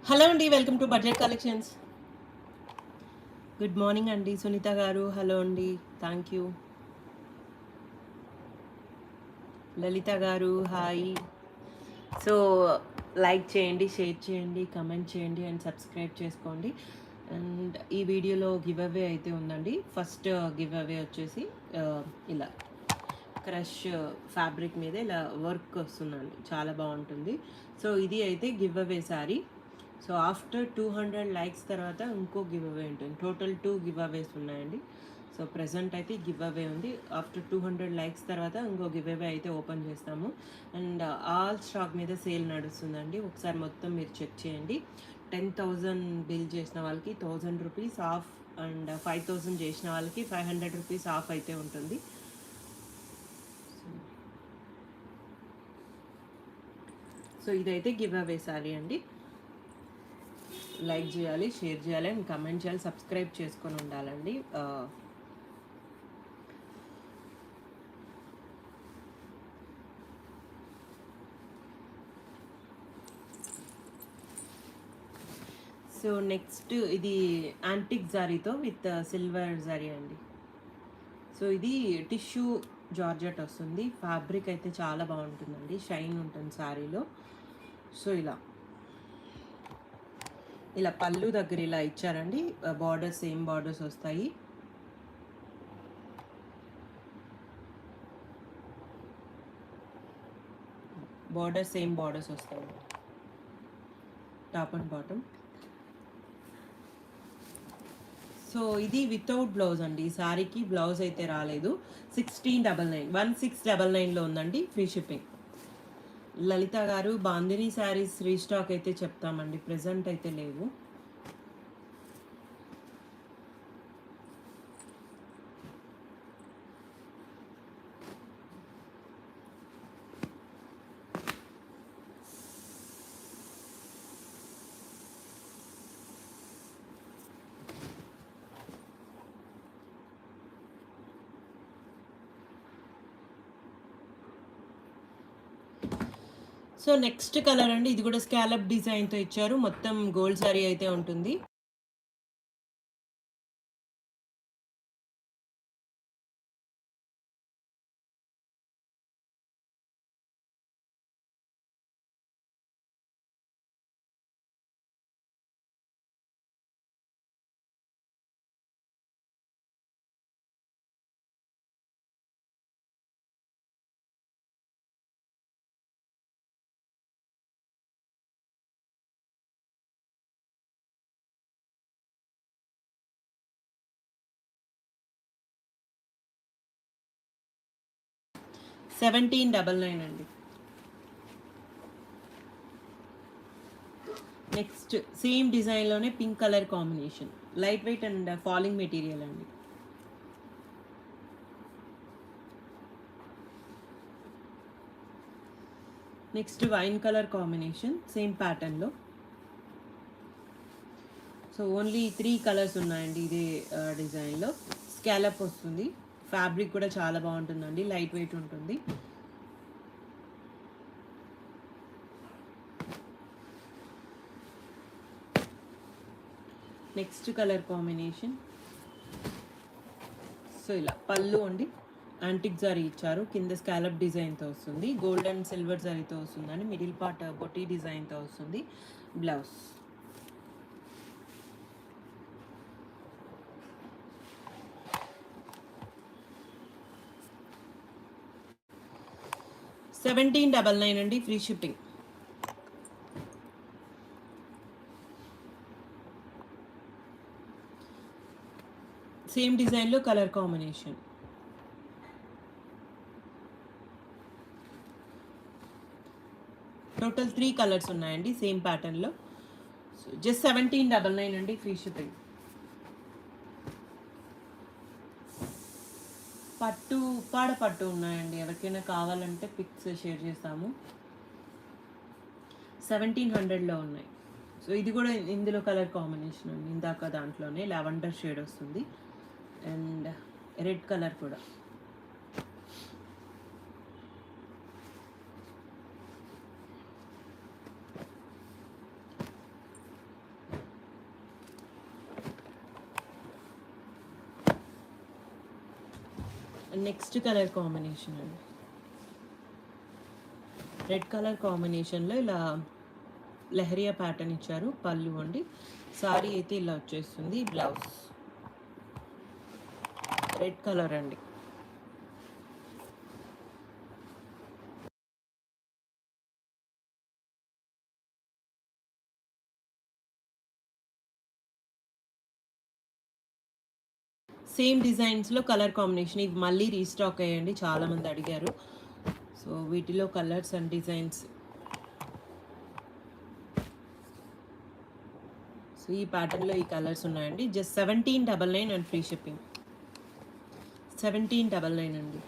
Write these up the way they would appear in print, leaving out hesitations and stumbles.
Hello అండి, welcome to budget collections. Good morning అండి సునీత గారు. హలో అండి, థ్యాంక్ యూ. లలిత గారు హాయ్. సో లైక్ చేయండి, షేర్ చేయండి, కమెంట్ చేయండి అండ్ సబ్స్క్రైబ్ చేసుకోండి. అండ్ ఈ వీడియోలో గివ్ అవే అయితే ఉందండి. ఫస్ట్ గివ్ అవే వచ్చేసి ఇలా క్రష్ ఫ్యాబ్రిక్ మీద ఇలా వర్క్ వస్తుందండి, చాలా బాగుంటుంది. సో ఇది అయితే give away sari. So after 200 likes తర్వాత ఇంకో గివ్ అవే ఉంటుంది. టోటల్ 2 గివ్ అవేస్ ఉన్నాయండి. సో ప్రజెంట్ అయితే గివ్ అవే ఉంది. ఆఫ్టర్ 200 లైక్స్ తర్వాత ఇంకో గివ్ అవే అయితే ఓపెన్ చేస్తాము. అండ్ ఆల్ స్టాక్ మీద సేల్ నడుస్తుందండి. ఒకసారి మొత్తం మీరు చెక్ చేయండి. 10,000 బిల్ చేసిన వాళ్ళకి 1000 రూపీస్ ఆఫ్, అండ్ 5000 చేసిన వాళ్ళకి 500 రూపీస్ ఆఫ్ అయితే ఉంటుంది. సో ఇదైతే గివ్ అవే సారీ అండి. లైక్ చేయాలి, షేర్ చేయాలి అండ్ కమెంట్ చేయాలి, సబ్స్క్రైబ్ చేసుకొని ఉండాలండి. సో నెక్స్ట్ ఇది యాంటిక్ జారీతో విత్ సిల్వర్ జారీ అండి. సో ఇది టిష్యూ జార్జెట్ వస్తుంది. ఫ్యాబ్రిక్ అయితే చాలా బాగుంటుందండి, షైన్ ఉంటుంది శారీలో. సో ఇలా పళ్ళు దగ్గర ఇలా ఇచ్చారండి. బార్డర్స్ సేమ్ బార్డర్స్ వస్తాయి. బార్డర్ సేమ్ బార్డర్స్ వస్తాయి, టాప్ అండ్ బాటమ్. సో ఇది వితౌట్ బ్లౌజ్ అండి. ఈ శారీకి బ్లౌజ్ అయితే రాలేదు. 1699 1699లో ఉందండి, ఫ్రీ షిప్పింగ్. లలిత గారు బాందిని శారీస్ రీస్టాక్ అయితే చెప్తామండి, ప్రెజెంట్ అయితే లేవు. సో నెక్స్ట్ కలర్ అండి, ఇది కూడా స్కాలప్ డిజైన్తో ఇచ్చారు. మొత్తం గోల్డ్ సారీ అయితే ఉంటుంది. $1799 అండి. నెక్స్ట్ సేమ్ డిజైన్లోనే pink colour combination, light weight and falling material అండి. Next wine colour combination, same ప్యాటర్న్లో. సో ఓన్లీ 3 కలర్స్ ఉన్నాయండి ఇదే డిజైన్లో. స్కాలప్ వస్తుంది. ఫ్యాబ్రిక్ కూడా చాలా బాగుంటుందండి, లైట్ వెయిట్ ఉంటుంది. Next colour combination. సో ఇలా పళ్ళు అండి, యాంటిక్ జారీ ఇచ్చారు. కింద స్కాలప్ డిజైన్తో వస్తుంది. గోల్డ్ అండ్ సిల్వర్ జారీతో వస్తుందండి. మిడిల్ పార్ట్ బొటీ డిజైన్తో వస్తుంది. బ్లౌజ్. $1799 అండి, ఫ్రీ షిప్పింగ్. సేమ్ డిజైన్లో కలర్ కాంబినేషన్. టోటల్ 3 కలర్స్ ఉన్నాయండి సేమ్ ప్యాటర్న్లో. సో జస్ట్ $1799 అండి, ఫ్రీ షిప్పింగ్. పట్టు, ఉప్పాడ పట్టు ఉన్నాయండి. ఎవరికైనా కావాలంటే పిక్స్ షేర్ చేస్తాము. 1700లో ఉన్నాయి. సో ఇది కూడా ఇందులో కలర్ కాంబినేషన్ అండి, ఇందాక దాంట్లోనే లావెండర్ షేడ్ వస్తుంది అండ్ రెడ్ కలర్ కూడా. నెక్స్ట్ కలర్ కాంబినేషన్ అండి, రెడ్ కలర్ కాంబినేషన్లో ఇలా లెహరియా ప్యాటర్న్ ఇచ్చారు. పళ్ళు అండి, సారీ అయితే ఇలా వచ్చేస్తుంది. బ్లౌజ్ రెడ్ కలర్ అండి. సేమ్ డిజైన్స్లో కలర్ కాంబినేషన్ ఇవి మళ్ళీ రీస్టాక్ అయ్యండి, చాలామంది అడిగారు. సో వీటిలో కలర్స్ అండ్ డిజైన్స్. సో ఈ ప్యాటర్న్లో ఈ కలర్స్ ఉన్నాయండి. Just 1799 and free shipping. 1799 అండి.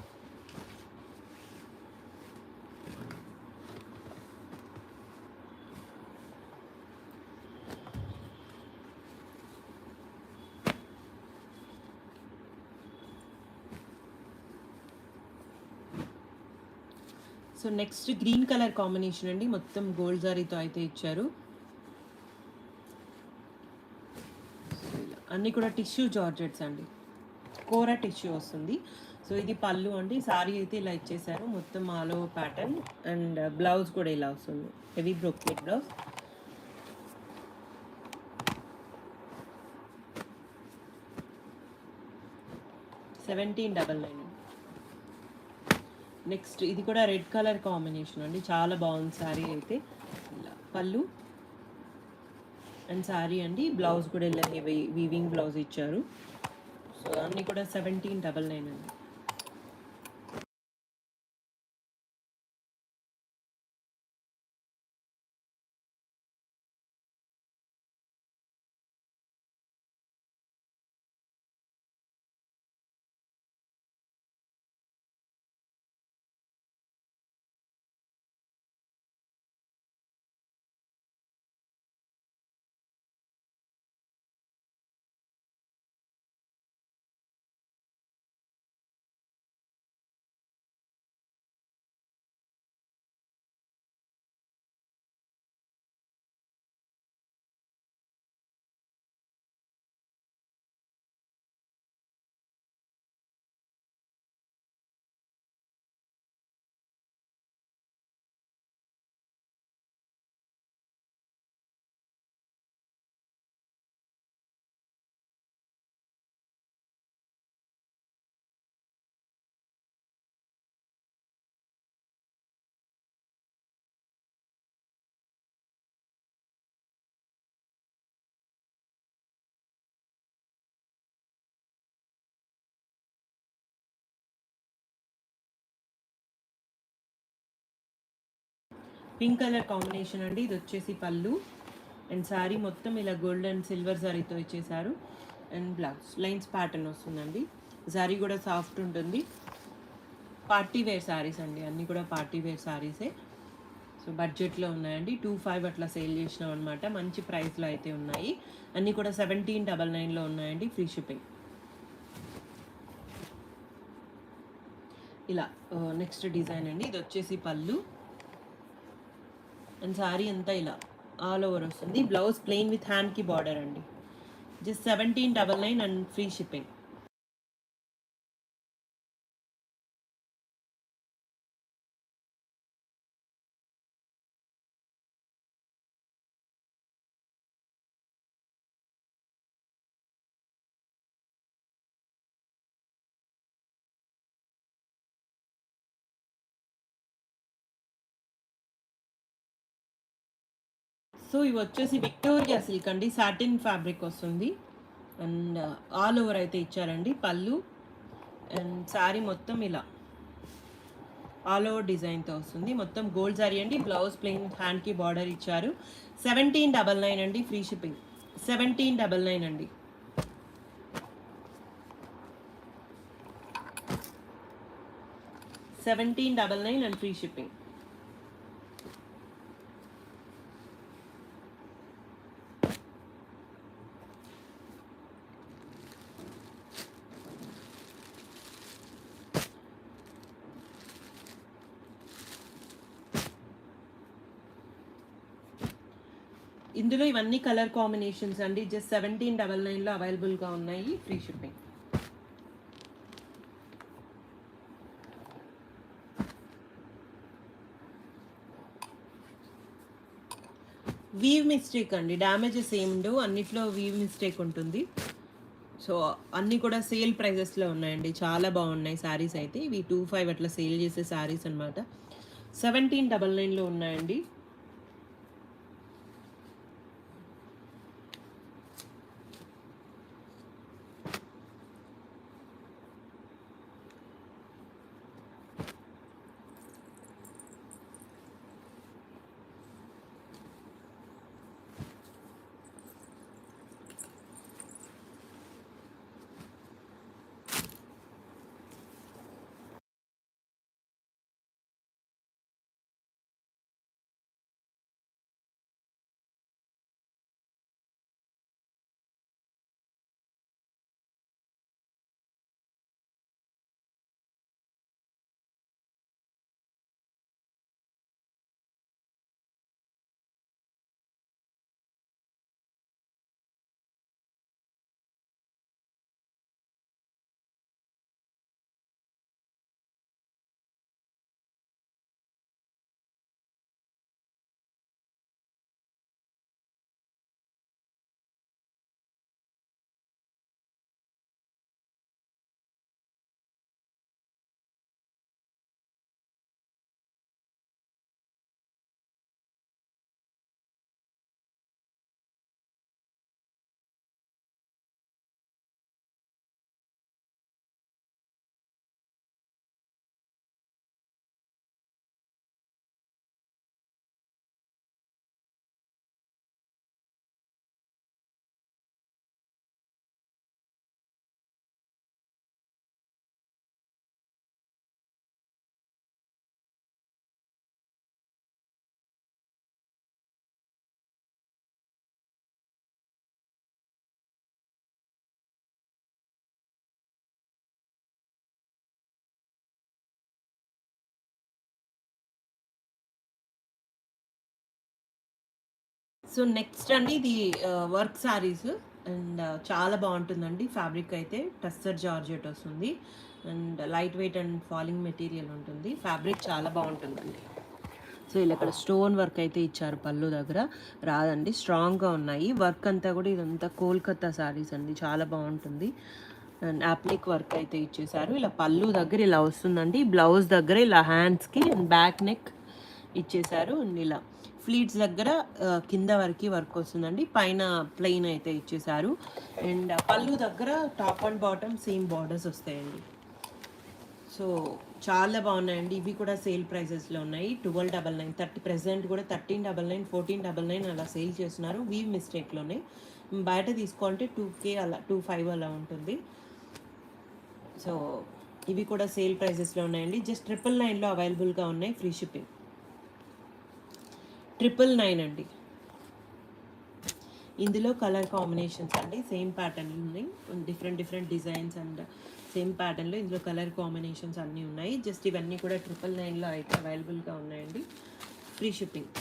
So next green colour combination అండి, మొత్తం గోల్డ్ జారీతో అయితే ఇచ్చారు. అన్నీ కూడా టిష్యూ జార్జెట్స్ అండి, కోరా టిష్యూ వస్తుంది. సో ఇది పళ్ళు అండి, సారీ అయితే ఇలా ఇచ్చేసారు, మొత్తం all over pattern. And blouse కూడా ఇలా వస్తుంది, హెవీ బ్రోకెట్ బ్లౌజ్. $1799. నెక్స్ట్ ఇది కూడా రెడ్ కలర్ కాంబినేషన్ అండి, చాలా బాగుంది సారీ అయితే. ఇలా పళ్ళు అండ్ సారీ అండి, బ్లౌజ్ కూడా ఇలా వీవింగ్ బ్లౌజ్ ఇచ్చారు. సో అన్నీ కూడా 1799 అండి. పింక్ కలర్ కాంబినేషన్ అండి, ఇది వచ్చేసి పళ్ళు అండ్ శారీ మొత్తం ఇలా గోల్డ్ అండ్ సిల్వర్ శారీతో ఇచ్చేసారు. అండ్ బ్లౌజ్ లైన్స్ ప్యాటర్న్ వస్తుందండి. శారీ కూడా సాఫ్ట్ ఉంటుంది. పార్టీ వేర్ శారీస్ అండి, అన్నీ కూడా పార్టీ వేర్ శారీసే. సో బడ్జెట్లో ఉన్నాయండి, 25 అట్లా సేల్ చేసినాం అనమాట. మంచి ప్రైస్లో అయితే ఉన్నాయి. అన్నీ కూడా 1799లో ఉన్నాయండి, ఫ్రీ షిప్పింగ్. ఇలా నెక్స్ట్ డిజైన్ అండి, ఇది వచ్చేసి పళ్ళు అండ్ శారీ అంతా ఇలా ఆల్ ఓవర్ వస్తుంది. బ్లౌజ్ ప్లెయిన్ విత్ హ్యాండ్కి బార్డర్ అండి. Just 1799 and free shipping. So ఇవి వచ్చేసి విక్టోరియా సిల్క్ అండి, సాటిన్ ఫ్యాబ్రిక్ వస్తుంది. అండ్ ఆల్ ఓవర్ అయితే ఇచ్చారండి. పళ్ళు అండ్ శారీ మొత్తం ఇలా ఆల్ ఓవర్ డిజైన్తో వస్తుంది. మొత్తం గోల్డ్ శారీ అండి. బ్లౌజ్ ప్లెయిన్ హ్యాండ్కి బార్డర్ ఇచ్చారు. 1799 అండి, ఫ్రీ షిప్పింగ్. 1799 అండి. $1799 అండ్ ఫ్రీ షిప్పింగ్. ఇందులో ఇవన్నీ కలర్ కాంబినేషన్స్ అండి. జస్ట్ 1799లో అవైలబుల్గా ఉన్నాయి, ఫ్రీ షిప్పింగ్. వీవ్ మిస్టేక్ అండి, డ్యామేజెస్ ఏమి ఉండవు, అన్నిట్లో వీవ్ మిస్టేక్ ఉంటుంది. సో అన్నీ కూడా సేల్ ప్రైజెస్లో ఉన్నాయండి, చాలా బాగున్నాయి శారీస్ అయితే. ఇవి 25 అట్లా సేల్ చేసే శారీస్ అనమాట. 1799లో ఉన్నాయండి. సో నెక్స్ట్ అండి, ఇది వర్క్ శారీస్. అండ్ చాలా బాగుంటుందండి. ఫ్యాబ్రిక్ అయితే టస్సర్ జార్జెట్ వస్తుంది. And light weight and falling material ఉంటుంది. ఫ్యాబ్రిక్ చాలా బాగుంటుందండి. సో ఇలా ఇక్కడ స్టోన్ వర్క్ అయితే ఇచ్చారు పళ్ళు దగ్గర. రాదండి, స్ట్రాంగ్గా ఉన్నాయి. వర్క్ అంతా కూడా ఇదంతా కోల్కతా శారీస్ అండి, చాలా బాగుంటుంది. అండ్ అప్లిక్ వర్క్ అయితే ఇచ్చేసారు. ఇలా పళ్ళు దగ్గర ఇలా వస్తుందండి. బ్లౌజ్ దగ్గర ఇలా హ్యాండ్స్కి అండ్ బ్యాక్ నెక్ ఇచ్చేసారు. అండ్ ఇలా ఫ్లీట్స్ దగ్గర కింద వరకు వర్క్ వస్తుందండి. పైన ప్లెయిన్ అయితే ఇచ్చేసారు. అండ్ పళ్ళు దగ్గర top and bottom same borders వస్తాయండి. సో చాలా బాగున్నాయండి. ఇవి కూడా సేల్ ప్రైసెస్లో ఉన్నాయి. 1299, 30 ప్రెసెంట్ కూడా 1399, 1499 అలా సేల్ చేస్తున్నారు. వీవ్ మిస్టేక్లోనే. బయట తీసుకోవాలంటే 2K అలా 25 అలా ఉంటుంది. సో ఇవి కూడా సేల్ ప్రైసెస్లో ఉన్నాయండి. జస్ట్ 999లో అవైలబుల్గా ఉన్నాయి, ఫ్రీ షిప్పింగ్. 999 అండి. ఇందులో కలర్ కాంబినేషన్స్ అండి, సేమ్ ప్యాటర్న్ ఉన్నాయి, different different designs and same ప్యాటర్న్లో ఇందులో కలర్ కాంబినేషన్స్ అన్నీ ఉన్నాయి. జస్ట్ ఇవన్నీ కూడా 999లో అయితే అవైలబుల్గా ఉన్నాయండి, ఫ్రీ షిప్పింగ్.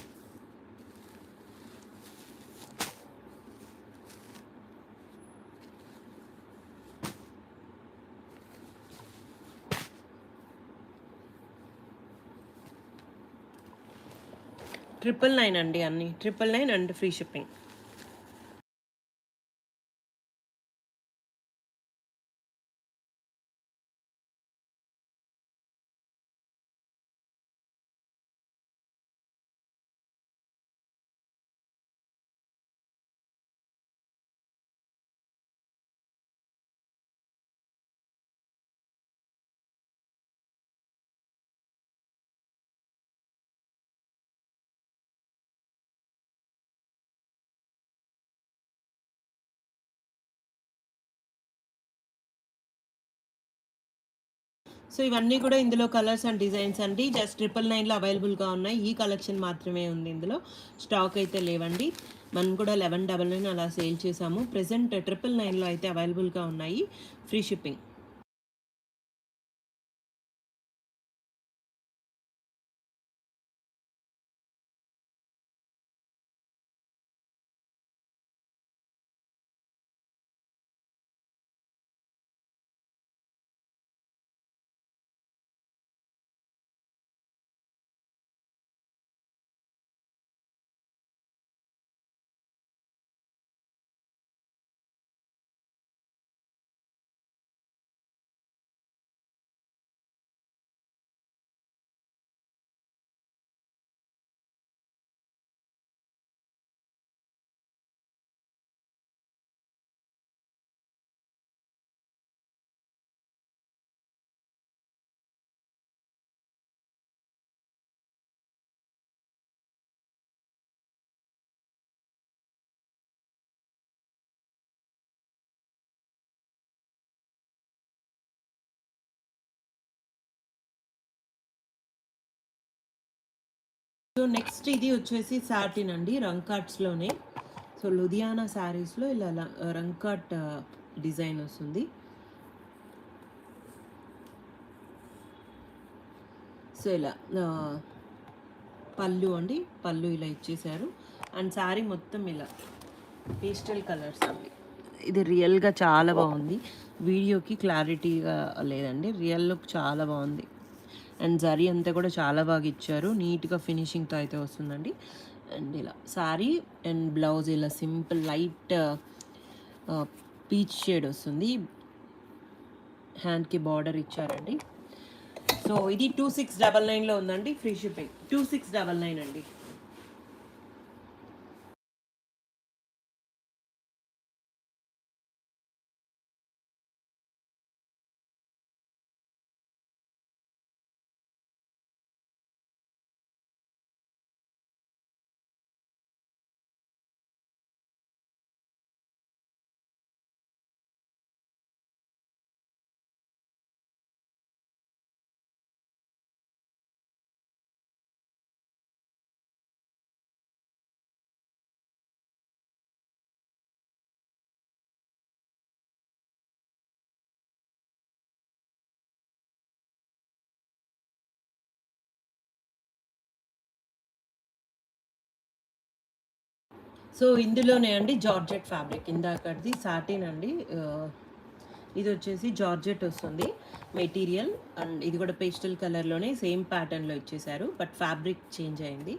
ట్రిపుల్ నైన్ అండి, అన్నీ 999 అండ్ ఫ్రీ షిప్పింగ్. సో ఇవన్నీ కూడా ఇందులో కలర్స్ అండ్ డిజైన్స్ అండి. జస్ట్ 999లో అవైలబుల్గా ఉన్నాయి. ఈ కలెక్షన్ మాత్రమే ఉంది ఇందులో, స్టాక్ అయితే లేవండి. మనం కూడా 1199 అలా సేల్ చేసాము. ప్రెసెంట్ 999లో అయితే అవైలబుల్గా ఉన్నాయి, ఫ్రీ షిప్పింగ్. సో నెక్స్ట్ ఇది వచ్చేసి సాటిన్ అండి, రంకాట్స్లోనే. సో లుధియానా శారీస్లో ఇలా రంకాట్ డిజైన్ వస్తుంది. సో ఇలా పళ్ళు అండి, పళ్ళు ఇలా ఇచ్చేసారు. అండ్ శారీ మొత్తం ఇలా పేస్టల్ కలర్స్ అండి. ఇది రియల్గా చాలా బాగుంది, వీడియోకి క్లారిటీగా లేదండి, రియల్ లుక్ చాలా బాగుంది. అండ్ జరీ అంతా కూడా చాలా బాగా ఇచ్చారు, నీట్గా ఫినిషింగ్తో అయితే వస్తుందండి. అండ్ ఇలా శారీ అండ్ బ్లౌజ్ ఇలా సింపుల్ లైట్ పీచ్ షేడ్ వస్తుంది, హ్యాండ్కి బార్డర్ ఇచ్చారండి. సో ఇది 2699లో ఉందండి, ఫ్రీ షిప్పింగ్. 2699 అండి. సో ఇందులోనే అండి జార్జెట్ ఫ్యాబ్రిక్, ఇందాకది సాటిన్ అండి, ఇది వచ్చేసి జార్జెట్ వస్తుంది మెటీరియల్. అండ్ ఇది కూడా పేస్టల్ కలర్లోనే సేమ్ ప్యాటర్న్లో ఇచ్చేసారు, బట్ ఫ్యాబ్రిక్ చేంజ్ అయింది.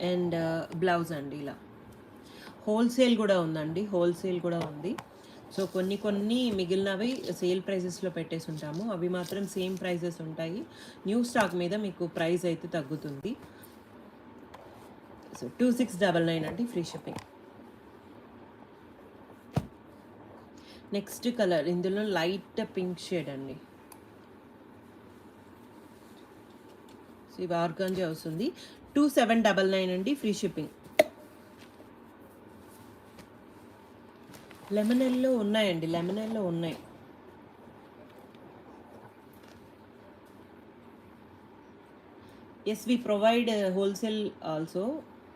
అండ్ బ్లౌజ్ అండి ఇలా హోల్సేల్ కూడా ఉందండి, హోల్సేల్ కూడా ఉంది. సో కొన్ని కొన్ని మిగిలినవి సేల్ ప్రైజెస్లో పెట్టేసి ఉంటాము, అవి మాత్రం సేమ్ ప్రైజెస్ ఉంటాయి. న్యూ స్టాక్ మీద మీకు ప్రైస్ అయితే తగ్గుతుంది. సో 2699 అండి, ఫ్రీ షిప్పింగ్. నెక్స్ట్ కలర్ ఇందులో లైట్ పింక్ షేడ్ అండి, సో ఇవి ఆర్గాంజా వస్తుంది. 2799 అండి, ఫ్రీ షిప్పింగ్. లెమన్ ఎల్లో ఉన్నాయండి, లెమన్ ఎల్లో ఉన్నాయి. Yes, we provide wholesale also.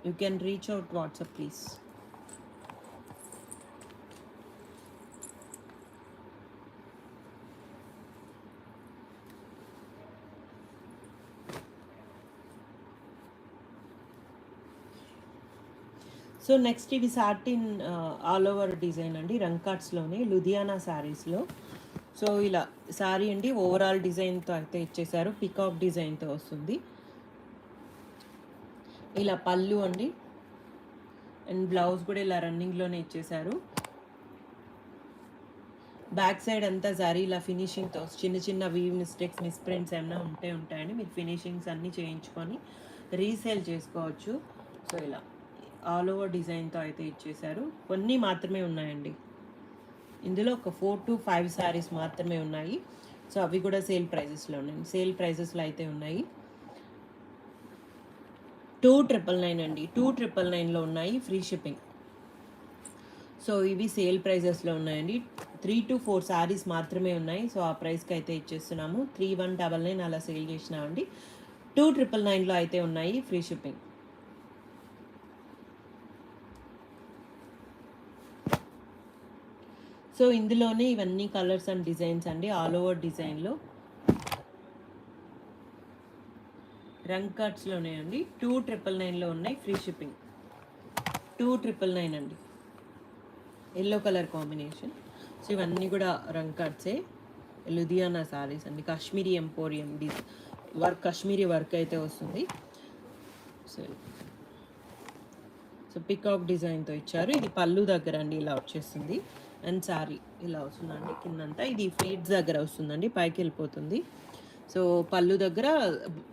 You can reach out WhatsApp please. So next ఇవి సాటిన్ ఆల్ ఓవర్ డిజైన్ అండి, రంకాట్స్లోనే లుధియానా శారీస్లో. సో ఇలా శారీ అండి ఓవరాల్ డిజైన్తో అయితే ఇచ్చేసారు, పికాక్ డిజైన్తో వస్తుంది. ఇలా పళ్ళు అండి, అండ్ బ్లౌజ్ కూడా ఇలా రన్నింగ్లోనే ఇచ్చేసారు. బ్యాక్ సైడ్ అంతా జరీ ఇలా ఫినిషింగ్తో, చిన్న చిన్న వీవ్ మిస్టేక్స్, మిస్ప్రింట్స్ ఏమైనా ఉంటాయండి, మీరు ఫినిషింగ్స్ అన్నీ చేయించుకొని రీసేల్ చేసుకోవచ్చు. సో ఇలా ఆల్ ఓవర్ డిజైన్తో అయితే ఇచ్చేసారు. కొన్ని మాత్రమే ఉన్నాయండి, ఇందులో ఒక 4 to 5 శారీస్ మాత్రమే ఉన్నాయి. సో అవి కూడా సేల్ ప్రైజెస్లో ఉన్నాయి, సేల్ ప్రైజెస్లో అయితే ఉన్నాయి. 2999 అండి, 2999లో ఉన్నాయి, ఫ్రీ షిప్పింగ్. సో ఇవి సేల్ ప్రైజెస్లో ఉన్నాయండి, 3 to 4 శారీస్ మాత్రమే ఉన్నాయి. సో ఆ ప్రైస్కి అయితే ఇచ్చేస్తున్నాము. 3199 అలా సేల్ చేసినామండి. 2999లో అయితే ఉన్నాయి, ఫ్రీ షిప్పింగ్. సో ఇందులోనే ఇవన్నీ కలర్స్ అండ్ డిజైన్స్ అండి, ఆల్ ఓవర్ డిజైన్లో రంకాట్స్లోనే అండి. 2999లో ఉన్నాయి, ఫ్రీ షిప్పింగ్. 2999 అండి, ఎల్లో కలర్ కాంబినేషన్. సో ఇవన్నీ కూడా రంకాట్సే, లుధియానా సారీస్ అండి, Kashmiri emporium work, Kashmiri work అయితే వస్తుంది. సో పికాక్ డిజైన్తో ఇచ్చారు. ఇది పళ్ళు దగ్గర అండి ఇలా వచ్చేస్తుంది, అండ్ శారీ ఇలా వస్తుందండి కిందంతా. ఇది ఫ్లీట్స్ దగ్గర వస్తుందండి, పైకి వెళ్ళిపోతుంది. సో పళ్ళు దగ్గర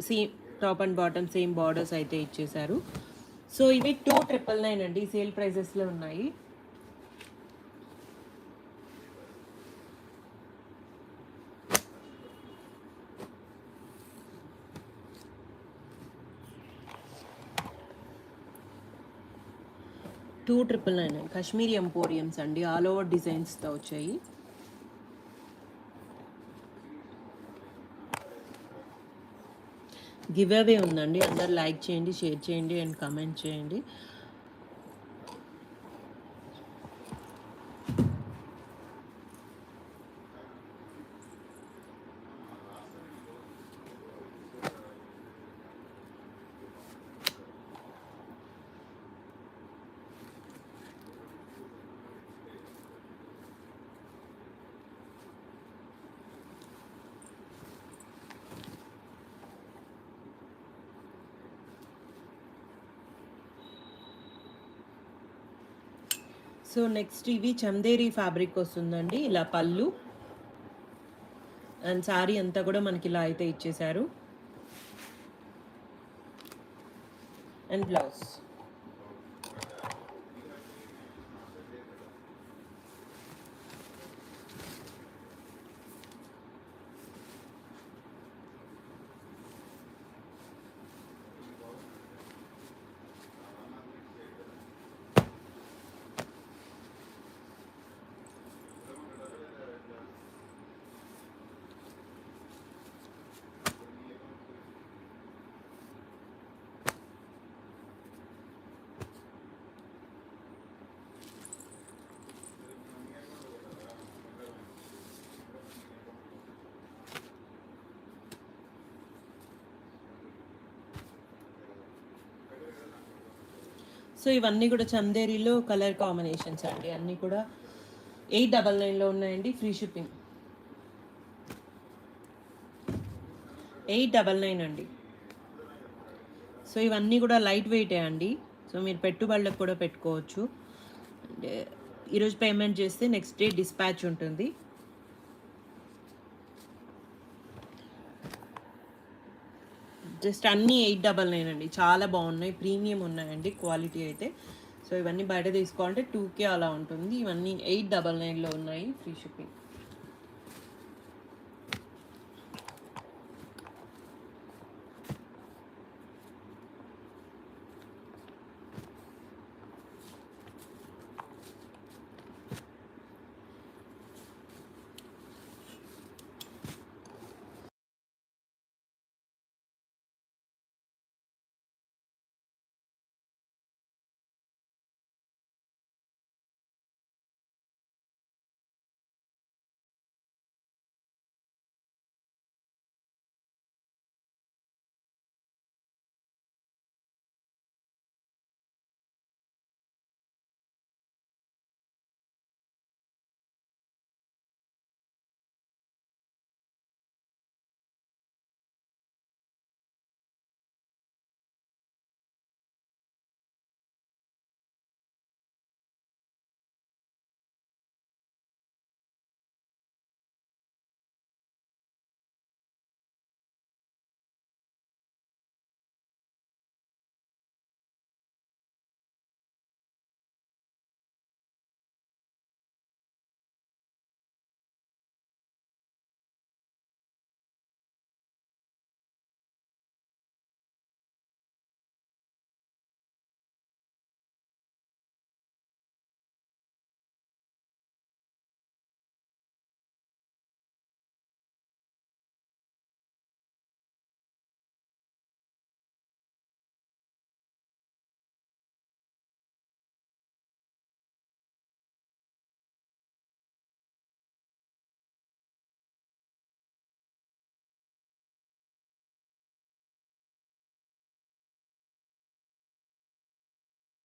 same top and bottom same borders అయితే ఇచ్చేసారు. సో ఇవి 2999 అండి, సేల్ ప్రైజెస్లో ఉన్నాయి. టూ 2999 కాశ్మీరీ ఎంపోరియంస్ అండి, ఆల్ ఓవర్ డిజైన్స్తో వచ్చాయి. గివ్ అవే ఉందండి. అందరు లైక్ చేయండి, షేర్ చేయండి అండ్ కమెంట్ చేయండి. సో నెక్స్ట్ ఇవి చందేరి ఫ్యాబ్రిక్ వస్తుందండి. ఇలా పళ్ళు అండ్ శారీ అంతా కూడా మనకి ఇలా అయితే ఇచ్చేశారు. And blouse. సో ఇవన్నీ కూడా చందేరిలో కలర్ కాంబినేషన్స్ అండి. అన్నీ కూడా 899లో ఉన్నాయండి. Free shipping. 899 అండి. సో ఇవన్నీ కూడా లైట్ వెయిటే అండి. సో మీరు పెట్టుబడులకు కూడా పెట్టుకోవచ్చు. అంటే ఈరోజు పేమెంట్ చేస్తే నెక్స్ట్ డే డిస్పాచ్ ఉంటుంది. జస్ట్ అన్నీ 899 అండి. చాలా బాగున్నాయి, ప్రీమియం ఉన్నాయండి క్వాలిటీ అయితే. సో ఇవన్నీ బయట తీసుకోవాలంటే 2K అలా ఉంటుంది. ఇవన్నీ 899లో ఉన్నాయి, ఫ్రీ షిప్పింగ్.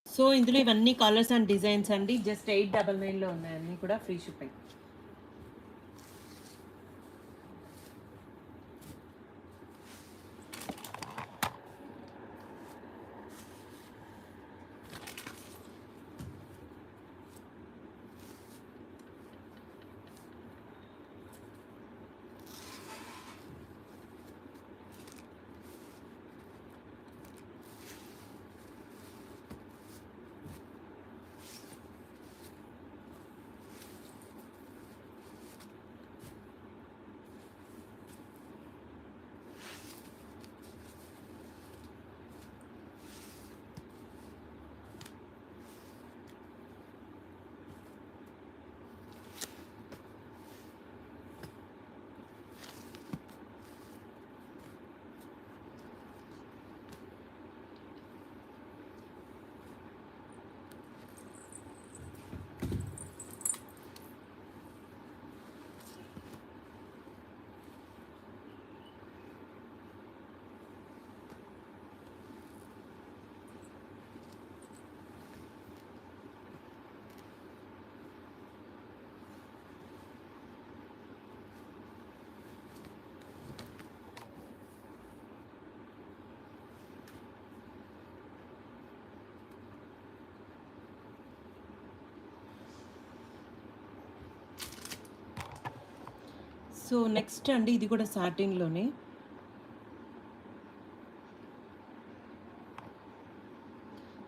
సో ఇందులో ఇవన్నీ కలర్స్ అండ్ డిజైన్స్ అండి. జస్ట్ 899లో ఉన్నాయి, అన్నీ కూడా ఫ్రీ షిప్పింగ్. సో నెక్స్ట్ అండి ఇది కూడా సాటిన్‌లోనే.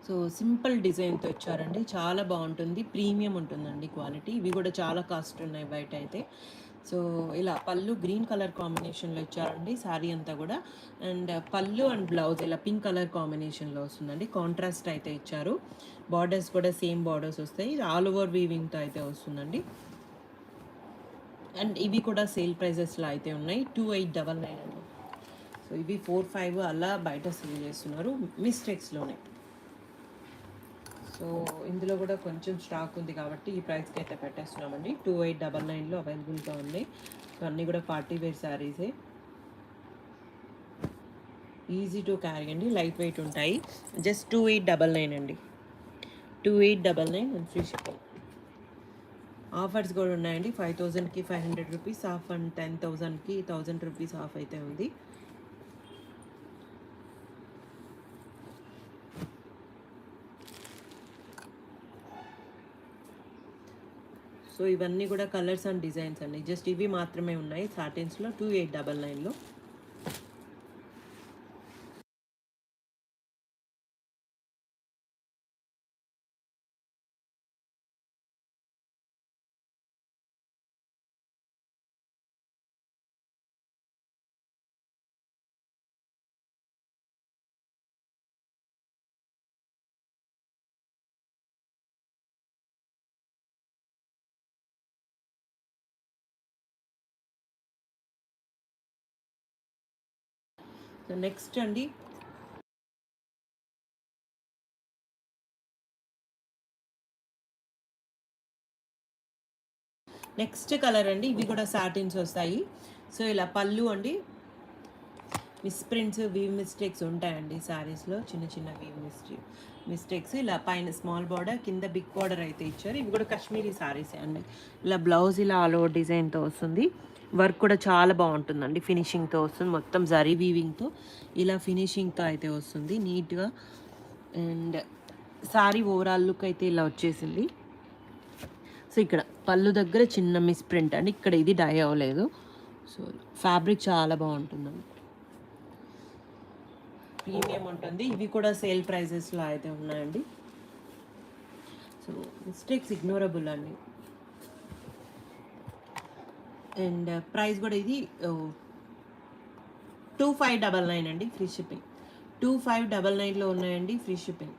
సో సింపుల్ డిజైన్‌తో ఇచ్చారండి. చాలా బావుంటుంది. ప్రీమియం ఉంటుందండి క్వాలిటీ. ఇవి కూడా చాలా కాస్ట్ ఉన్నాయి బయటైతే. సో ఇలా పళ్ళు గ్రీన్ కలర్ కాంబినేషన్‌లో ఇచ్చారండి శారీ అంతా గూడా. అండ్ పళ్ళు అండ్ బ్లౌజ్ ఇలా పింక్ కలర్ కాంబినేషన్‌లో వస్తుందండి. కాంట్రాస్ట్ అయితే ఇచ్చారు. బార్డర్స్ కూడా సేమ్ బార్డర్స్ వస్తాయి. ఇది ఆల్ ఓవర్ వీవింగ్‌తో అయితే వస్తుందండి. అండ్ ఇవి కూడా సేల్ ప్రైజెస్‌లో అయితే ఉన్నాయి. 2899 అండి. సో ఇవి 4, 5 అలా బయట సేల్ చేస్తున్నారు మిస్టేక్స్‌లోనే. సో ఇందులో కూడా కొంచెం స్టాక్ ఉంది కాబట్టి ఈ ప్రైస్కి అయితే పెట్టేస్తున్నామండి. 2899లో అవైలబుల్గా ఉంది. సో అన్నీ కూడా పార్టీ వేర్ శారీసే. ఈజీ టు క్యారీ అండి, లైట్ వెయిట్ ఉంటాయి. జస్ట్ 2899 అండి. 2899 అండ్ ఫ్రీ షిప్పింగ్. ఆఫర్స్ కూడా ఉన్నాయండి. 5000కి 500 రూపీస్ ఆఫ్ అండ్ 10,000కి 1000 రూపీస్ ఆఫ్ అయితే ఉంది. సో ఇవన్నీ కూడా కలర్స్ అండ్ డిజైన్స్ అండి. జస్ట్ ఇవి మాత్రమే ఉన్నాయి సాటిన్స్లో 2899లో. సో నెక్స్ట్ అండి నెక్స్ట్ కలర్ అండి. ఇవి కూడా సాటిన్స్ వస్తాయి. సో ఇలా పళ్ళు అండి. మిస్ప్రింట్స్ వీవ్ మిస్టేక్స్ ఉంటాయండి శారీస్లో. చిన్న చిన్న వీవ్ మిస్టేక్స్. ఇలా పైన స్మాల్ బార్డర్ కింద బిగ్ బార్డర్ అయితే ఇచ్చారు. ఇవి కూడా కాశ్మీరీ శారీసే అండి. ఇలా బ్లౌజ్ ఇలా ఆల్ ఓవర్ డిజైన్తో వస్తుంది. వర్క్ కూడా చాలా బాగుంటుందండి. ఫినిషింగ్తో వస్తుంది. మొత్తం జరీ వీవింగ్తో ఇలా ఫినిషింగ్తో అయితే వస్తుంది నీట్గా. అండ్ శారీ ఓవరాల్ లుక్ అయితే ఇలా వచ్చేసింది. సో ఇక్కడ పళ్ళు దగ్గర చిన్న మిస్ప్రింట్ అండి. ఇక్కడ ఇది డై అవ్వలేదు. సో ఫ్యాబ్రిక్ చాలా బాగుంటుందండి. ప్రీమియం ఉంటుంది. ఇవి కూడా సేల్ ప్రైజెస్లో అయితే ఉన్నాయండి. సో మిస్టేక్స్ ఇగ్నోరబుల్ అండి. అండ్ ప్రైస్ కూడా ఇది 2599 అండి ఫ్రీ షిప్పింగ్. 2599లో ఉన్నాయండి ఫ్రీ షిప్పింగ్.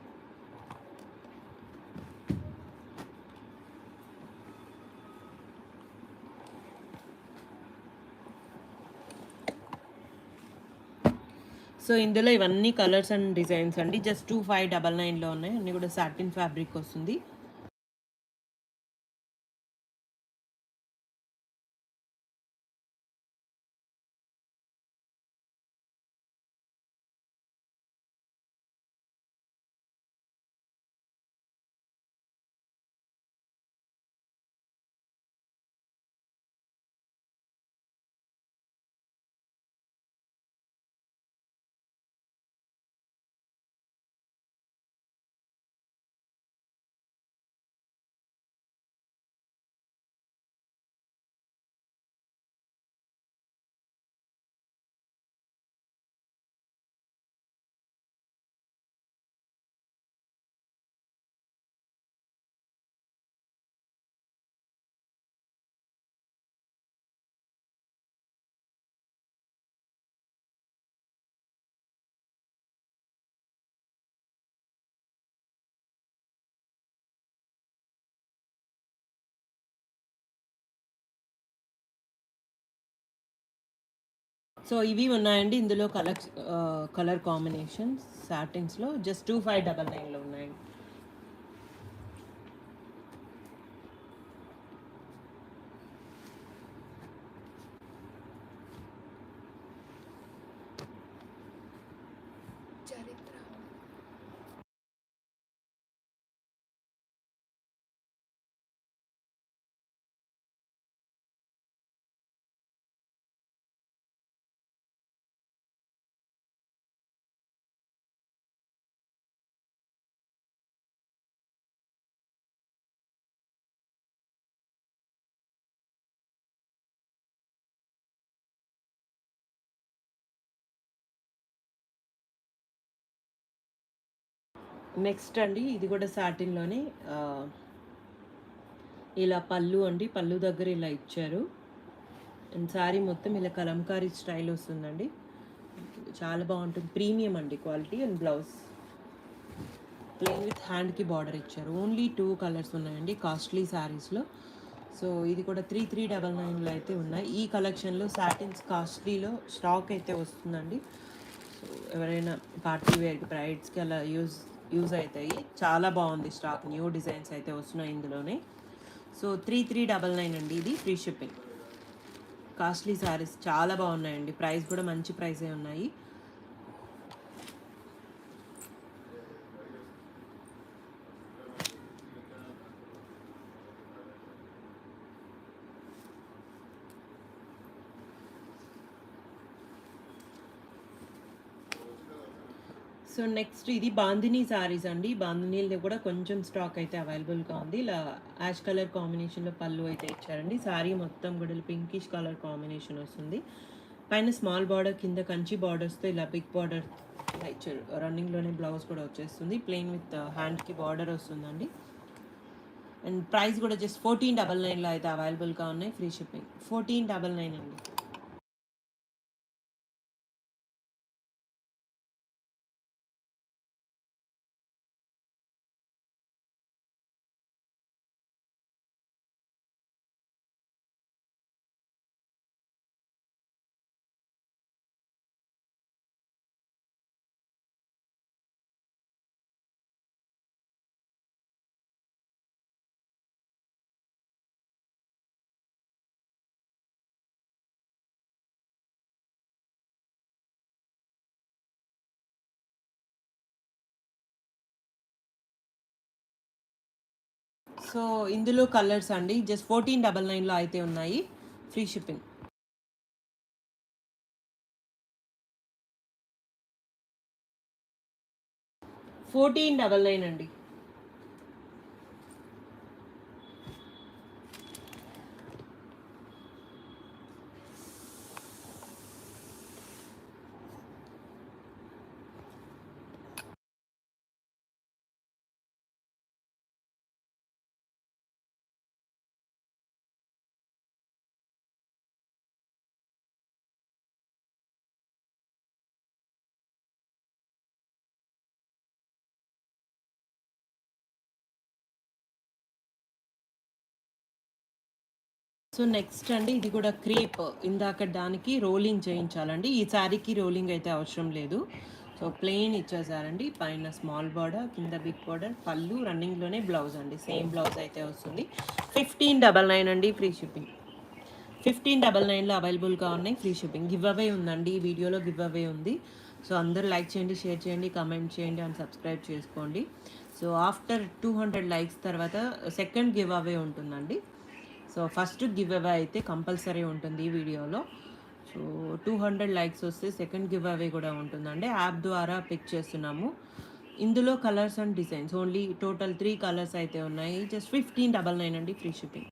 సో ఇందులో ఇవన్నీ కలర్స్ అండ్ డిజైన్స్ అండి. జస్ట్ 2599లో ఉన్నాయి. అన్నీ కూడా సాటిన్ ఫ్యాబ్రిక్ వస్తుంది. సో ఇవి ఉన్నాయండి. ఇందులో కలర్ కాంబినేషన్స్ సాటిన్స్లో జస్ట్ 2599లో ఉన్నాయండి. నెక్స్ట్ అండి ఇది కూడా సాటిన్‌లోనే ఇలా పళ్ళు అండి. పళ్ళు దగ్గర ఇలా ఇచ్చారు. అండ్ శారీ మొత్తం ఇలా కలంకారీ స్టైల్ వస్తుందండి. చాలా బాగుంటుంది. ప్రీమియం అండి quality. And blouse plain with హ్యాండ్కి బార్డర్ ఇచ్చారు. ఓన్లీ 2 కలర్స్ ఉన్నాయండి కాస్ట్లీ శారీస్లో. సో ఇది కూడా 3399లో అయితే ఉన్నాయి. ఈ కలెక్షన్లో సాటిన్స్ కాస్ట్లీలో స్టాక్ అయితే వస్తుందండి. సో ఎవరైనా పార్టీ వేర్కి బ్రైడ్స్కి అలా యూజ్ అవుతాయి. చాలా బాగుంది స్టాక్. న్యూ డిజైన్స్ అయితే వస్తున్నాయి ఇందులోనే. సో 3399 అండి. ఇది ఫ్రీ షిప్పింగ్. కాస్ట్లీ శారీస్ చాలా బాగున్నాయండి. ప్రైస్ కూడా మంచి ప్రైసే ఉన్నాయి. సో నెక్స్ట్ ఇది బాందినీ శారీస్ అండి. బాందినీలో కూడా కొంచెం స్టాక్ అయితే అవైలబుల్గా ఉంది. ఇలా యాష్ కలర్ కాంబినేషన్లో పళ్ళు అయితే ఇచ్చారండి. శారీ మొత్తం కూడా పింకిష్ కలర్ కాంబినేషన్ వస్తుంది. పైన స్మాల్ బార్డర్, కింద కంచి బార్డర్స్తో ఇలా బిగ్ బార్డర్ ఇలా ఇచ్చారు. రన్నింగ్లోనే బ్లౌజ్ కూడా వచ్చేస్తుంది. ప్లెయిన్ విత్ హ్యాండ్కి బార్డర్ వస్తుందండి. అండ్ ప్రైస్ కూడా జస్ట్ 1499లో అయితే అవైలబుల్గా ఉన్నాయి. Free shipping. 1499 అండి. సో ఇందులో కలర్స్ అండి జస్ట్ 1499లో అయితే ఉన్నాయి. Free shipping. 1499 అండి. సో నెక్స్ట్ అండి ఇది కూడా క్రేప్. ఇందాక దానికి రోలింగ్ చేయించాలండి. ఈ శారీకి రోలింగ్ అయితే అవసరం లేదు. సో ప్లెయిన్ ఇచ్చేసారండి. పైన స్మాల్ బార్డర్, కింద బిగ్ బార్డర్, పళ్ళు రన్నింగ్లోనే బ్లౌజ్ అండి. సేమ్ బ్లౌజ్ అయితే వస్తుంది. 1599 అండి. Free shipping. 1599లో అవైలబుల్గా ఉన్నాయి. Free shipping. గివ్ అవే ఉందండి. ఈ వీడియోలో గివ్ అవే ఉంది. సో అందరూ లైక్ చేయండి, షేర్ చేయండి, కమెంట్ చేయండి అండ్ సబ్స్క్రైబ్ చేసుకోండి. సో ఆఫ్టర్ 200 లైక్స్ తర్వాత సెకండ్ గివ్ అవే ఉంటుందండి. సో ఫస్ట్ గివ్ అవే అయితే కంపల్సరీ ఉంటుంది ఈ వీడియోలో. సో 200 లైక్స్ వస్తే సెకండ్ గివ్ అవే కూడా ఉంటుందండి. యాప్ ద్వారా పిక్ చేస్తున్నాము. ఇందులో colours and designs only total 3 colours అయితే ఉన్నాయి. జస్ట్ 1599 అండి. Free shipping.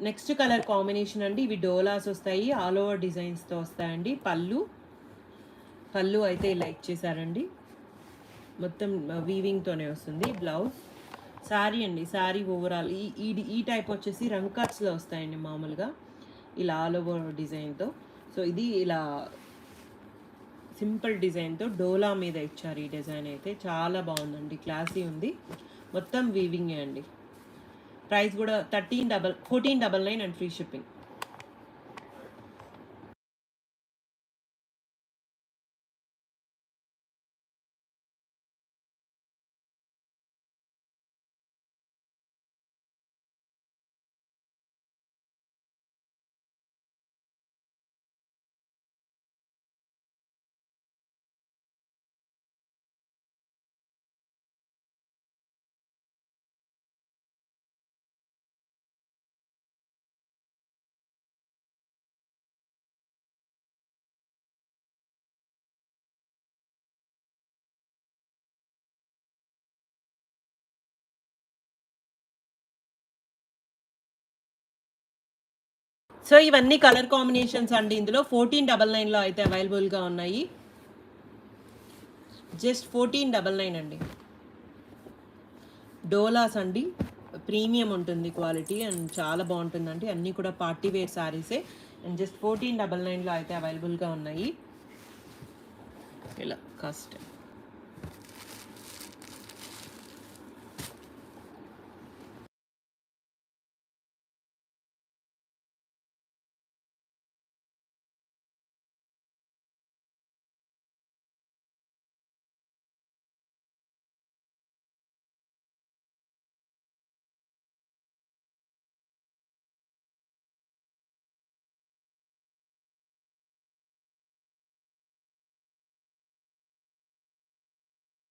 Next colour combination అండి. ఇవి డోలాస్ వస్తాయి. ఆల్ ఓవర్ డిజైన్స్తో వస్తాయండి. పళ్ళు అయితే ఇలా ఇచ్చేసారండి. మొత్తం వీవింగ్తోనే వస్తుంది. బ్లౌజ్ శారీ అండి. శారీ ఓవరాల్ ఈ ఈ ఈ టైప్ వచ్చేసి రంకాట్స్లో వస్తాయండి మామూలుగా. ఇలా ఆల్ ఓవర్ డిజైన్తో. సో ఇది ఇలా సింపుల్ డిజైన్తో డోలా మీద ఇచ్చారు. ఈ డిజైన్ అయితే చాలా బాగుందండి. క్లాసీ ఉంది. మొత్తం వీవింగే అండి. ప్రైస్ కూడా 1499 అండ్ ఫ్రీ షిప్పింగ్. సో ఇవన్నీ కలర్ కాంబినేషన్స్ అండి. ఇందులో 1499లో అయితే అవైలబుల్గా ఉన్నాయి. జస్ట్ 1499 అండి. డోలాస్ అండి, ప్రీమియం ఉంటుంది క్వాలిటీ అండ్ చాలా బాగుంటుందండి. అన్నీ కూడా పార్టీ వేర్ శారీసే అండ్ జస్ట్ 1499లో అయితే అవైలబుల్గా ఉన్నాయి. ఇలా కాస్ట్.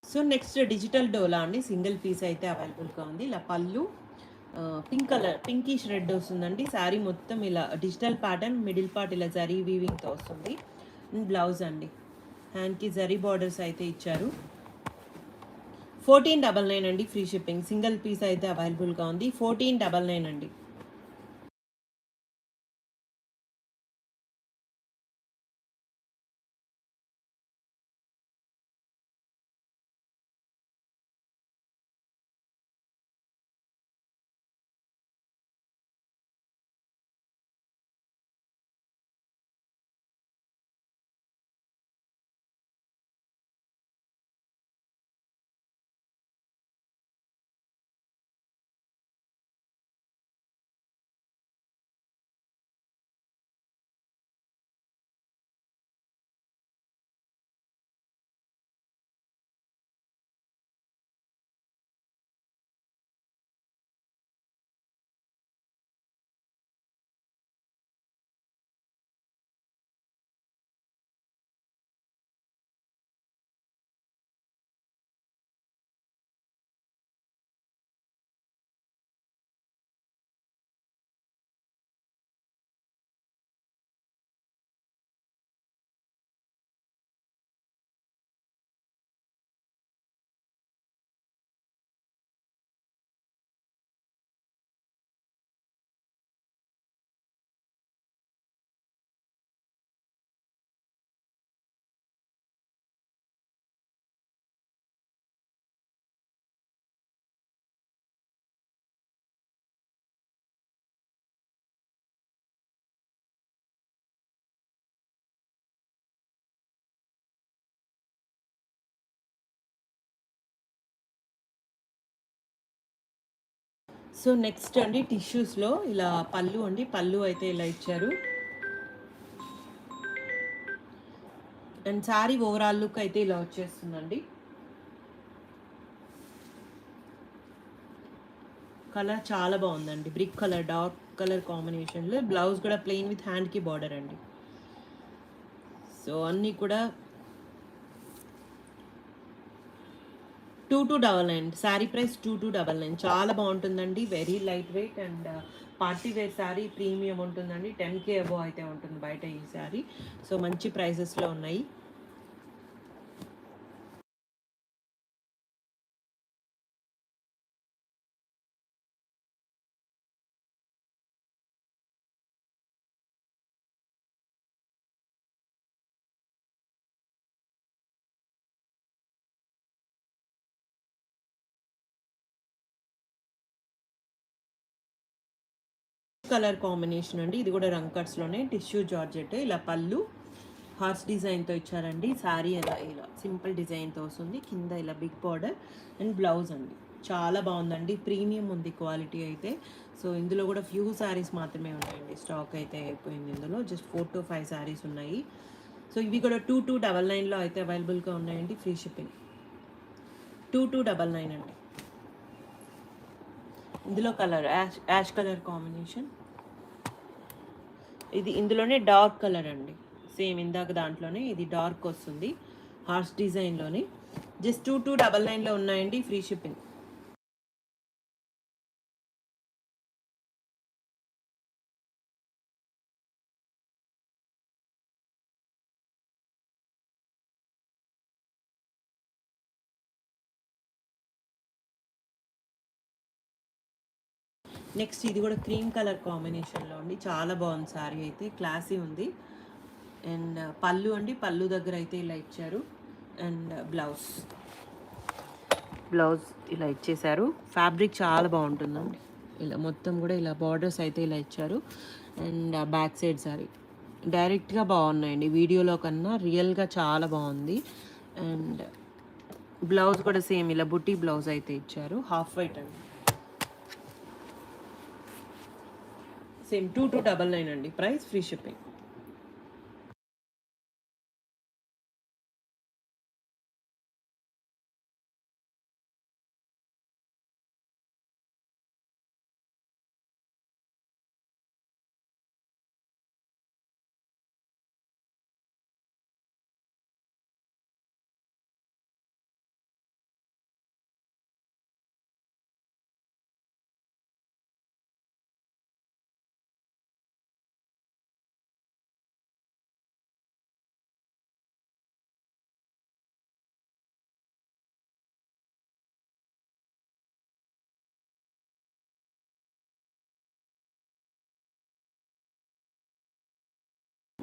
సో నెక్స్ట్ డిజిటల్ డోలా అండి, సింగిల్ పీస్ అయితే అవైలబుల్గా ఉంది. ఇలా పళ్ళు పింక్ కలర్, పింకిష్ రెడ్ వస్తుందండి. శారీ మొత్తం ఇలా డిజిటల్ ప్యాటర్న్, మిడిల్ పార్ట్ ఇలా జరీ వీవింగ్తో వస్తుంది. బ్లౌజ్ అండి, హ్యాండ్కి జరీ బార్డర్స్ అయితే ఇచ్చారు. 1499 అండి, ఫ్రీ షిప్పింగ్. సింగిల్ పీస్ అయితే అవైలబుల్గా ఉంది. 1499 అండి. సో నెక్స్ట్ అండి, టిష్యూస్లో ఇలా పళ్ళు అండి, పళ్ళు అయితే ఇలా ఇచ్చారు. అండ్ శారీ ఓవరాల్ లుక్ అయితే ఇలా వచ్చేస్తుందండి. కలర్ చాలా బాగుందండి, బ్రిక్ కలర్, డార్క్ కలర్ కాంబినేషన్లో. బ్లౌజ్ కూడా ప్లెయిన్ విత్ హ్యాండ్కి బార్డర్ అండి. సో అన్నీ కూడా 2299. శారీ ప్రైస్ 2299. చాలా బాగుంటుందండి, very light weight and party wear sari, premium ఉంటుందండి. 10K అబోవ్ అయితే ఉంటుంది బయట ఈ శారీ. సో మంచి ప్రైజెస్లో ఉన్నాయి. కలర్ కాంబినేషన్ అండి, ఇది కూడా రంగ్ కట్స్లోనే టిష్యూ జార్జెట్. ఇలా పళ్ళు హార్స్ డిజైన్తో ఇచ్చారండి. శారీ ఇలా ఇలా సింపుల్ డిజైన్తో వస్తుంది. కింద ఇలా బిగ్ బార్డర్ అండ్ బ్లౌజ్ అండి. చాలా బాగుందండి, ప్రీమియం ఉంది క్వాలిటీ అయితే. సో ఇందులో కూడా ఫ్యూ శారీస్ మాత్రమే ఉన్నాయండి, స్టాక్ అయితే అయిపోయింది. ఇందులో జస్ట్ 4 to 5 శారీస్ ఉన్నాయి. సో ఇవి కూడా 2299లో అయితే అవైలబుల్గా ఉన్నాయండి, ఫ్రీ షిప్పింగ్. 2299 అండి. ఇందులో కలర్ యాష్ కలర్ కాంబినేషన్. ఇది ఇందులోనే డార్క్ కలర్ అండి, సేమ్ ఇందాక దాంట్లోనే ఇది డార్క్ వస్తుంది, హార్స్ డిజైన్లోని. జస్ట్ 2299లో ఉన్నాయండి, ఫ్రీ షిప్పింగ్. నెక్స్ట్ ఇది కూడా క్రీమ్ కలర్ కాంబినేషన్లో అండి, చాలా బాగుంది శారీ అయితే, క్లాసీ ఉంది. అండ్ పళ్ళు అండి, పళ్ళు దగ్గర అయితే ఇలా ఇచ్చారు. అండ్ బ్లౌజ్ ఇలా ఇచ్చేసారు. ఫ్యాబ్రిక్ చాలా బాగుంటుందండి. ఇలా మొత్తం కూడా ఇలా బార్డర్స్ అయితే ఇలా ఇచ్చారు. అండ్ బ్యాక్ సైడ్ సారీ డైరెక్ట్గా బాగున్నాయండి, వీడియోలో కన్నా రియల్గా చాలా బాగుంది. అండ్ బ్లౌజ్ కూడా సేమ్ ఇలా బుట్టి బ్లౌజ్ అయితే ఇచ్చారు, హాఫ్ వైట్ అండి. సేమ్ 2299 అండి price, free shipping.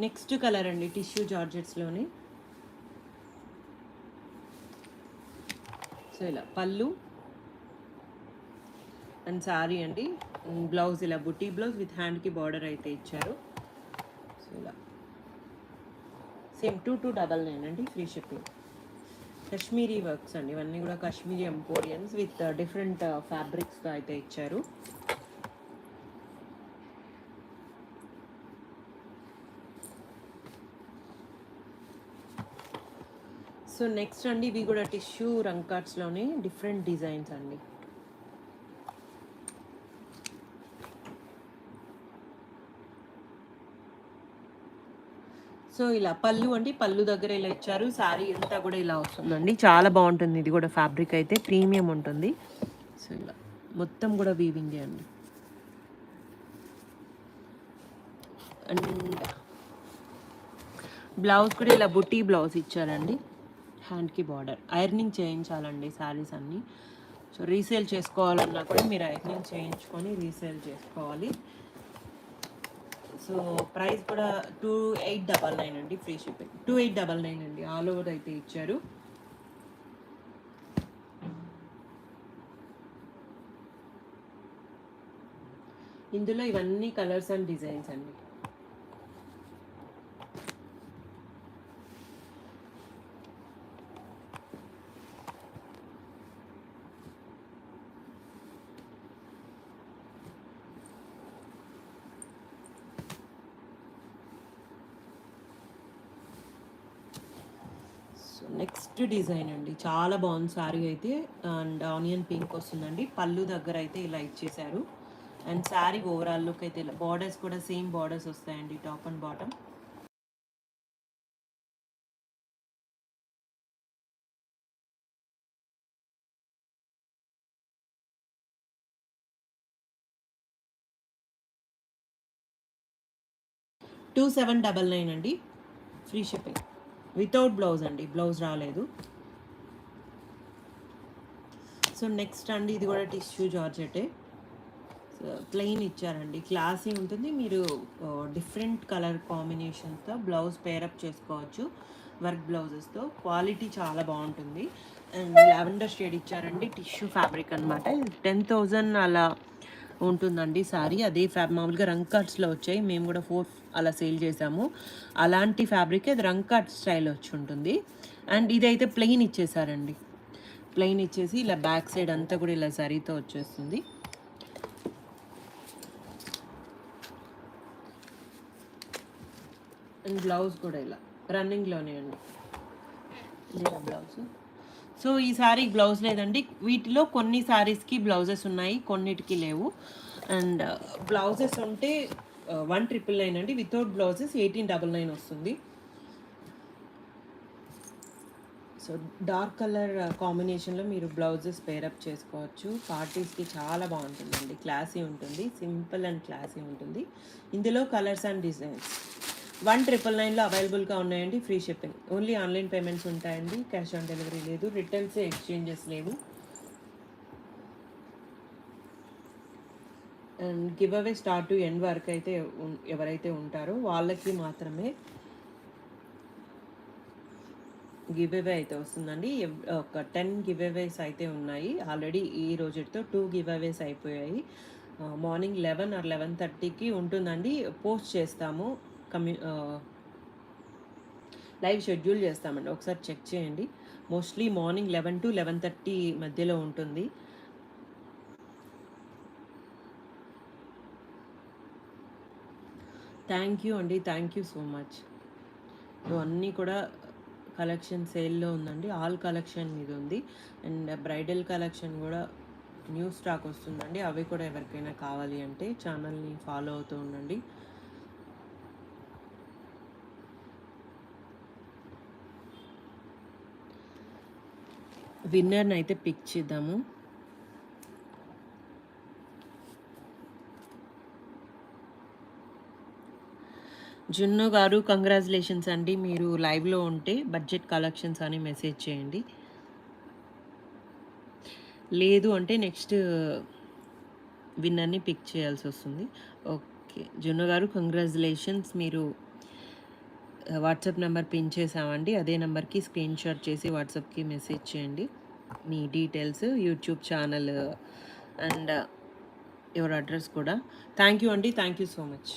Next colour అండి, టిష్యూ జార్జెట్స్లోని. సో ఇలా పళ్ళు అండ్ శారీ అండి. బ్లౌజ్ ఇలా బుటీ బ్లౌజ్ విత్ హ్యాండ్కి బార్డర్ అయితే ఇచ్చారు. సో ఇలా సేమ్ 2299 అండి, ఫ్రీ షిప్పింగ్. కాశ్మీరీ వర్క్స్ అండి, ఇవన్నీ కూడా కాశ్మీరీ ఎంపోరియన్స్ విత్ డిఫరెంట్ ఫ్యాబ్రిక్స్తో అయితే ఇచ్చారు. సో నెక్స్ట్ అండి, ఇవి కూడా టిష్యూ రంకాట్స్లోనే డిఫరెంట్ డిజైన్స్ అండి. సో ఇలా పళ్ళు అండి, పళ్ళు దగ్గర ఇలా ఇచ్చారు. శారీ అంతా కూడా ఇలా వస్తుందండి, చాలా బాగుంటుంది. ఇది కూడా ఫ్యాబ్రిక్ అయితే ప్రీమియం ఉంటుంది. సో ఇలా మొత్తం కూడా వీవింగ్ అండి. అండ్ బ్లౌజ్ కూడా ఇలా బుటీ బ్లౌజ్ ఇచ్చారండి, హ్యాండ్కి బార్డర్. ఐరనింగ్ చేయించాలండి శారీస్ అన్నీ. సో రీసేల్ చేసుకోవాలన్నా కూడా మీరు ఐరనింగ్ చేయించుకొని రీసేల్ చేసుకోవాలి. సో ప్రైస్ కూడా 2899 అండి, ఫ్రీ షిప్పింగ్. 2899 అండి, ఆల్ ఓవర్ అయితే ఇచ్చారు. ఇందులో ఇవన్నీ కలర్స్ అండ్ డిజైన్స్ అండి. నెక్స్ట్ డిజైన్ అండి, చాలా బాగుంది శారీ అయితే. అండ్ ఆనియన్ పింక్ వస్తుందండి, పళ్ళు దగ్గర అయితే ఇలా ఇచ్చేసారు. అండ్ శారీ ఓవరాల్ లుక్ అయితే ఇలా, బార్డర్స్ కూడా సేమ్ బార్డర్స్ వస్తాయండి, టాప్ అండ్ బాటమ్. $2799 అండి, ఫ్రీ షిప్పింగ్, వితౌట్ బ్లౌజ్ అండి, బ్లౌజ్ రాలేదు. సో నెక్స్ట్ అండి, ఇది కూడా టిష్యూ జార్జెటే, ప్లెయిన్ ఇచ్చారండి, క్లాసీ ఉంటుంది. మీరు డిఫరెంట్ కలర్ కాంబినేషన్స్తో బ్లౌజ్ పేరప్ చేసుకోవచ్చు, వర్క్ బ్లౌజెస్తో. క్వాలిటీ చాలా బాగుంటుంది. అండ్ లావెండర్ షేడ్ ఇచ్చారండి, టిష్యూ ఫ్యాబ్రిక్ అనమాట. 10,000 అలా ఉంటుందండి సారీ. అదే మామూలుగా రంగ్ కట్స్లో వచ్చాయి, మేము కూడా 4 అలా సేల్ చేసాము. అలాంటి ఫ్యాబ్రిక్ అది రంగ్ కట్ స్టైల్ వచ్చి ఉంటుంది. అండ్ ఇదైతే ప్లెయిన్ ఇచ్చేసారండి, ప్లెయిన్ ఇచ్చేసి ఇలా బ్యాక్ సైడ్ అంతా కూడా ఇలా జరీతో వచ్చేస్తుంది. అండ్ బ్లౌజ్ కూడా ఇలా రన్నింగ్లోనే అండి, లేదా బ్లౌజ్. సో ఈ సారీ బ్లౌజ్ లేదండి, వీటిలో కొన్ని సారీస్కి బ్లౌజెస్ ఉన్నాయి, కొన్నిటికి లేవు. అండ్ బ్లౌజెస్ ఉంటే 1999 అండి, వితౌట్ బ్లౌజెస్ 1899 వస్తుంది. సో డార్క్ కలర్ కాంబినేషన్లో మీరు బ్లౌజెస్ పేరప్ చేసుకోవచ్చు. పార్టీస్కి చాలా బాగుంటుందండి, క్లాసీ ఉంటుంది, సింపుల్ అండ్ క్లాసీ ఉంటుంది. ఇందులో కలర్స్ అండ్ డిజైన్స్ 1999లో అవైలబుల్గా ఉన్నాయండి, free shipping. Only online payments ఉంటాయండి, క్యాష్ ఆన్ డెలివరీ లేదు, రిటర్న్స్ ఎక్స్చేంజెస్ లేవు. And give away start to end వరకు అయితే ఎవరైతే ఉంటారో వాళ్ళకి మాత్రమే గివ్ అవే అయితే వస్తుందండి. ఒక 10 గివ్ అవేస్ అయితే ఉన్నాయి ఆల్రెడీ. ఈ రోజుతో 2 గివ్ అవేస్ అయిపోయాయి. మార్నింగ్ 11 ఆర్ 11:30కి ఉంటుందండి. పోస్ట్ చేస్తాము. లైవ్ షెడ్యూల్ చేస్తామండి, ఒకసారి చెక్ చేయండి. మోస్ట్లీ మార్నింగ్ 11 to 11:30 మధ్యలో ఉంటుంది. థ్యాంక్ యూ అండి, థ్యాంక్ యూ సో మచ్. అన్నీ కూడా కలెక్షన్ సేల్లో ఉందండి. ఆల్ కలెక్షన్ మీద ఉంది. అండ్ బ్రైడల్ కలెక్షన్ కూడా న్యూ స్టాక్ వస్తుందండి. అవి కూడా ఎవరికైనా కావాలి అంటే ఛానల్ని ఫాలో అవుతూ ఉండండి. విన్నర్ని అయితే పిక్ చేద్దాము. జున్ను గారు కంగ్రాచులేషన్స్ అండి. మీరు లైవ్లో ఉంటే బడ్జెట్ కలెక్షన్స్ అని మెసేజ్ చేయండి. లేదు అంటే నెక్స్ట్ విన్నర్ని పిక్ చేయాల్సి వస్తుంది. ఓకే జున్ను గారు కంగ్రాచులేషన్స్. మీరు వాట్సాప్ నెంబర్ పిన్ చేసామండి. అదే నెంబర్కి స్క్రీన్ షాట్ చేసి వాట్సాప్కి మెసేజ్ చేయండి మీ details, YouTube channel and your address కూడా. థ్యాంక్ యూ అండి, థ్యాంక్ యూ సో మచ్.